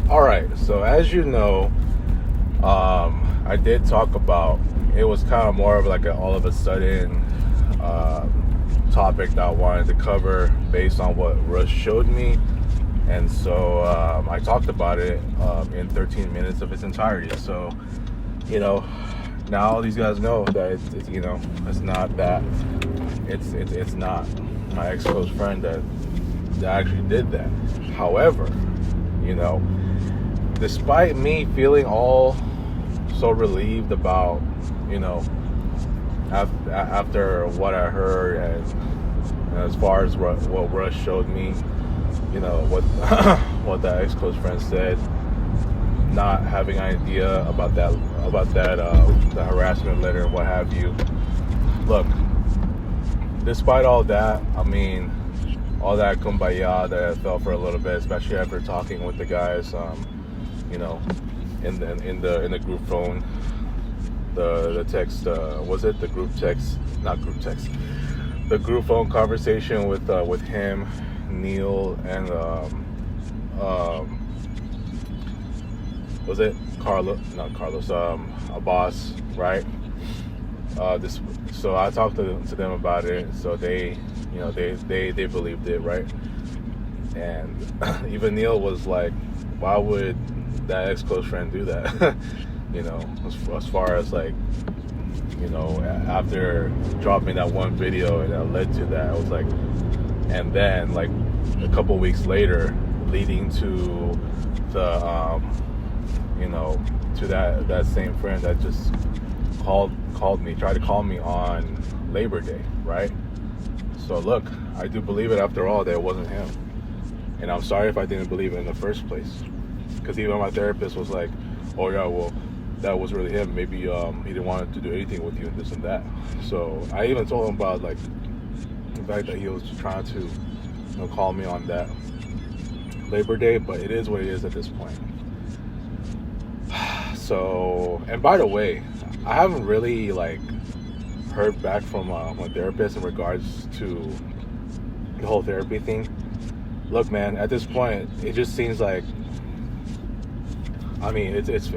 Alright, so as you know, I did talk about, it was kind of more of like an all of a sudden topic that I wanted to cover based on what Russ showed me. And so I talked about it in 13 minutes of its entirety. So, now these guys know that it's not that, it's not my ex-close friend that actually did that. However, despite me feeling all so relieved about, after what I heard, and as far as what Russ showed me, what what that ex-close friend said, not having an idea about that the harassment letter and what have you. Look, despite all that, all that kumbaya that I felt for a little bit, especially after talking with the guys, in the group phone, the text, was it the group text? Not group text. The group phone conversation with him, Neil, and was it Carlos? Not Carlos. Abbas, right? So I talked to them about it. So they believed it, right? And even Neil was like, why would that ex-close friend do that? As far as like, after dropping that one video and that led to that, I was like, and then like a couple weeks later, leading to the, to that same friend that just tried to call me on Labor Day, right? So look, I do believe it after all that it wasn't him. And I'm sorry if I didn't believe it in the first place. Because even my therapist was like, oh yeah, well, that was really him. Maybe he didn't want to do anything with you and this and that. So I even told him about like the fact that he was trying to call me on that Labor Day, but it is what it is at this point. So, and by the way, I haven't really like heard back from my therapist in regards to the whole therapy thing. Look, man, at this point, it just seems like, it's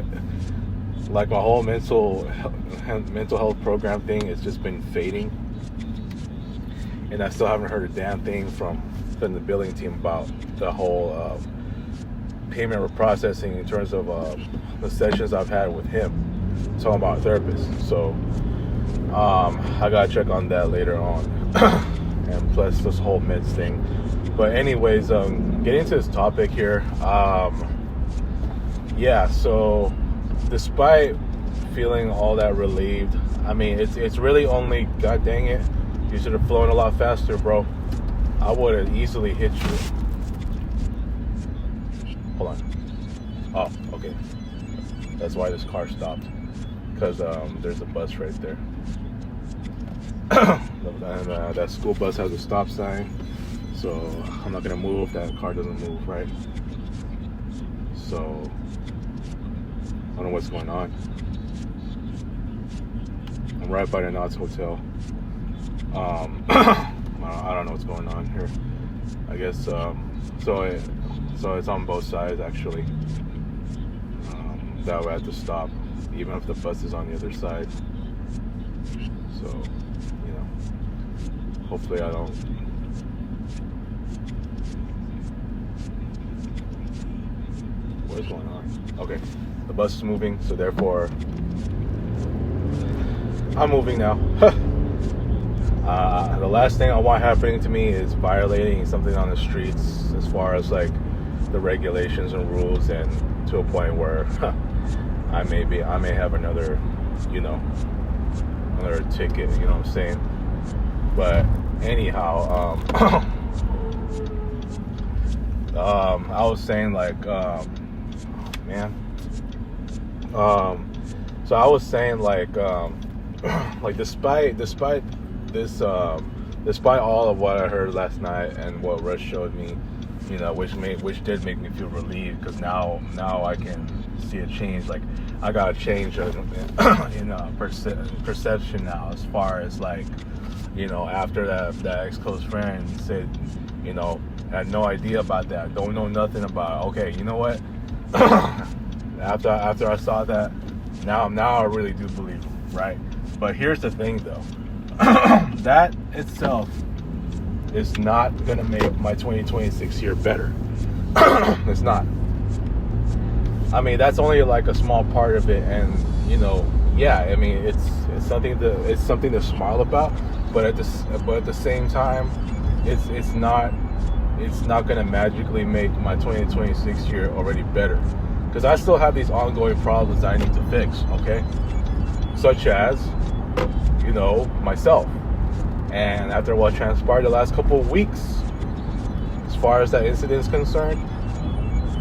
like my whole mental health program thing has just been fading, and I still haven't heard a damn thing from the billing team about the whole payment processing in terms of the sessions I've had with him, talking about therapists. So I gotta check on that later on, and plus this whole meds thing. But anyways, getting to this topic here, so despite feeling all that relieved, it's really only, god dang it, you should have flown a lot faster, bro. I would have easily hit you. Hold on. Oh, okay. That's why this car stopped, because there's a bus right there. And that school bus has a stop sign, so I'm not gonna move if that car doesn't move, right? So I don't know what's going on. I'm right by the Knott's Hotel. I don't know what's going on here. I guess so it's on both sides actually. That way I have to stop, even if the bus is on the other side. So, hopefully I don't. What is going on? Okay, the bus is moving, so therefore I'm moving now. The last thing I want happening to me is violating something on the streets as far as like the regulations and rules, and to a point where I may have another ticket, you know what I'm saying? But anyhow, I was saying like, so I was saying like despite this despite all of what I heard last night and what Rush showed me, which did make me feel relieved, because now I can see a change. Like, I got a change in perception now, as far as like, after that ex-close friend said, I had no idea about that, don't know nothing about it. Okay, you know what? after I saw that, now I really do believe him, right? But here's the thing, though. That itself is not gonna make my 2026 year better. It's not. I mean, that's only like a small part of it, and yeah, I mean, it's something to smile about, but at the same time, it's not gonna magically make my 2026 year already better, because I still have these ongoing problems that I need to fix. Okay, such as myself. And after what transpired the last couple of weeks, as far as that incident is concerned,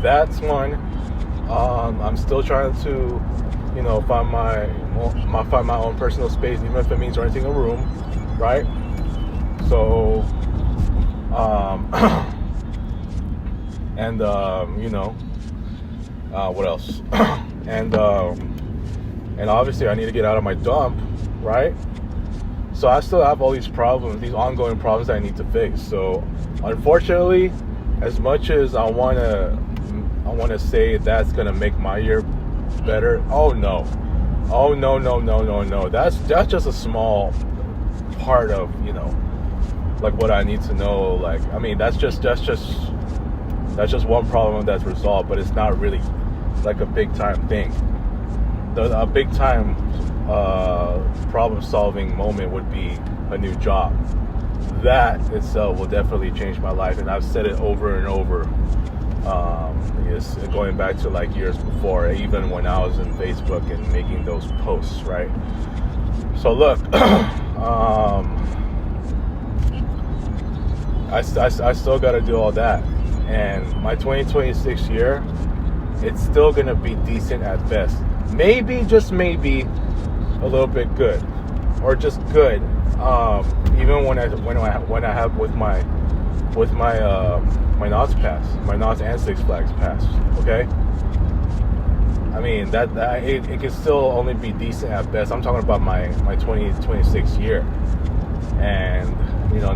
that's one. I'm still trying to, find my own personal space, even if it means renting a room, right? So, and what else? and obviously I need to get out of my dump, right? So I still have all these problems, these ongoing problems that I need to fix. So unfortunately, as much as I want to say that's gonna make my year better, oh no, that's just a small part of like what I need to know. Like, I mean, that's just one problem that's resolved, but it's not really like a big time thing. A big time problem solving moment would be a new job. That itself will definitely change my life, and I've said it over and over. It's going back to like years before, even when I was in Facebook and making those posts, right? So look, I still got to do all that, and my 2026 year, it's still gonna be decent at best. Maybe, just maybe, a little bit good, or just good. Even when I have with my Knott's pass, my Knott's and Six Flags pass. Okay. I mean that it can still only be decent at best. I'm talking about my 2026 year, and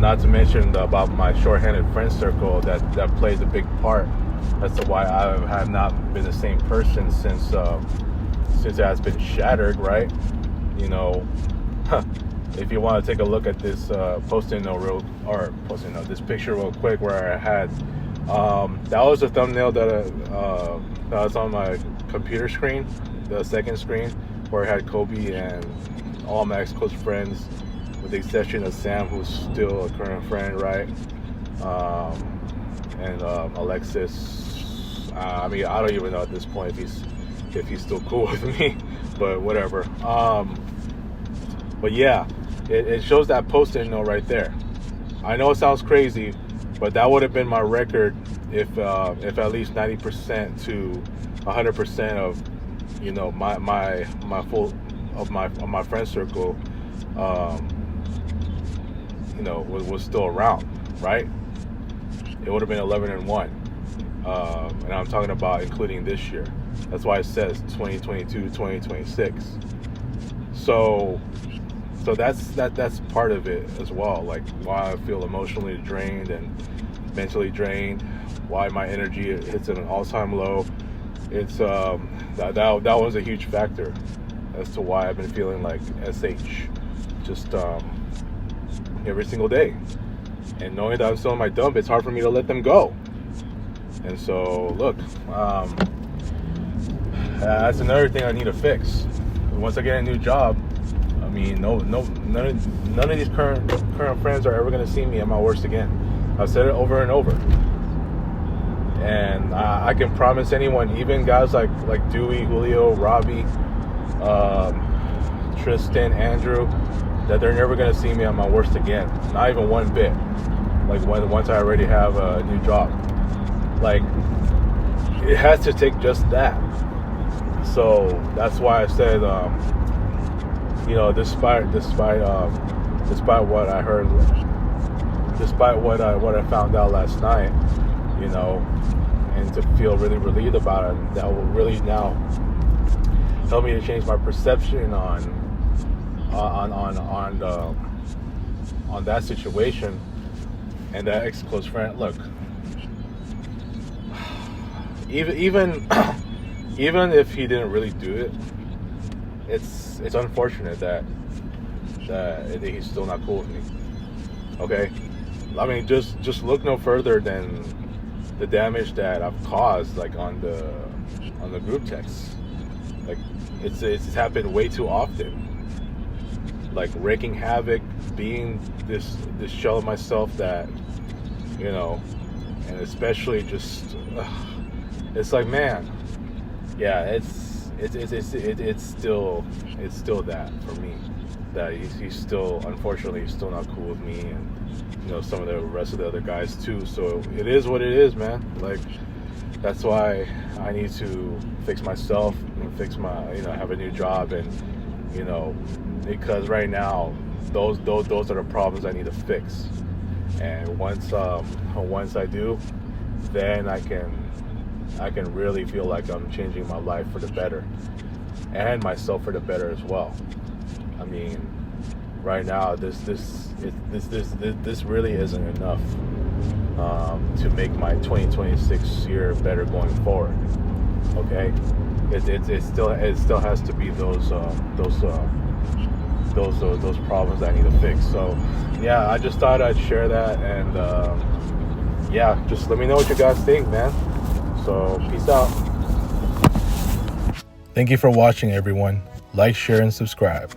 not to mention about my short-handed friend circle that plays a big part as to why I have not been the same person since it has been shattered, right? If you want to take a look at this this picture real quick, where I had that was a thumbnail that was on my computer screen, the second screen, where I had Kobe and all my ex-close friends, with the exception of Sam, who's still a current friend, right? And Alexis. I mean, I don't even know at this point if he's still cool with me, but whatever. But yeah, it shows that post-it note right there. I know it sounds crazy, but that would have been my record if at least 90% to 100% of my friend circle was still around, right? It would have been 11-1, and I'm talking about including this year. That's why it says 2022, 2026. So that's part of it as well. Like, why I feel emotionally drained and mentally drained, why my energy hits an all-time low. It's that was a huge factor as to why I've been feeling like SH just every single day. And knowing that I'm still in my dump, it's hard for me to let them go. And so, look, that's another thing I need to fix. Once I get a new job, I mean, none of these current friends are ever going to see me at my worst again. I've said it over and over. And I can promise anyone, even guys like Dewey, Julio, Robbie, Tristan, Andrew, that they're never going to see me at my worst again. Not even one bit. Like, once I already have a new job. Like, it has to take just that. So that's why I said, despite what I heard despite what I found out last night, you know, and to feel really relieved about it, that will really now help me to change my perception on that situation and that ex-close friend. Look, even if he didn't really do it, it's unfortunate that he's still not cool with me. Okay, I mean, just look no further than the damage that I've caused, like on the group text. Like it's happened way too often. Like wreaking havoc, being this shell of myself that, you know, and especially just it's like, man, yeah, it's still that for me, that he's still, unfortunately, he's still not cool with me, and you know, some of the rest of the other guys too. So it is what it is, man. Like, that's why I need to fix myself and fix my, you know, have a new job, and you know, because right now those are the problems I need to fix. And once I do, then I can really feel like I'm changing my life for the better, and myself for the better as well. I mean, right now this really isn't enough to make my 2026 year better going forward. Okay, it still has to be those problems that I need to fix. So yeah, I just thought I'd share that, and yeah, just let me know what you guys think, man. So peace out. Thank you for watching, everyone. Like, share, and subscribe.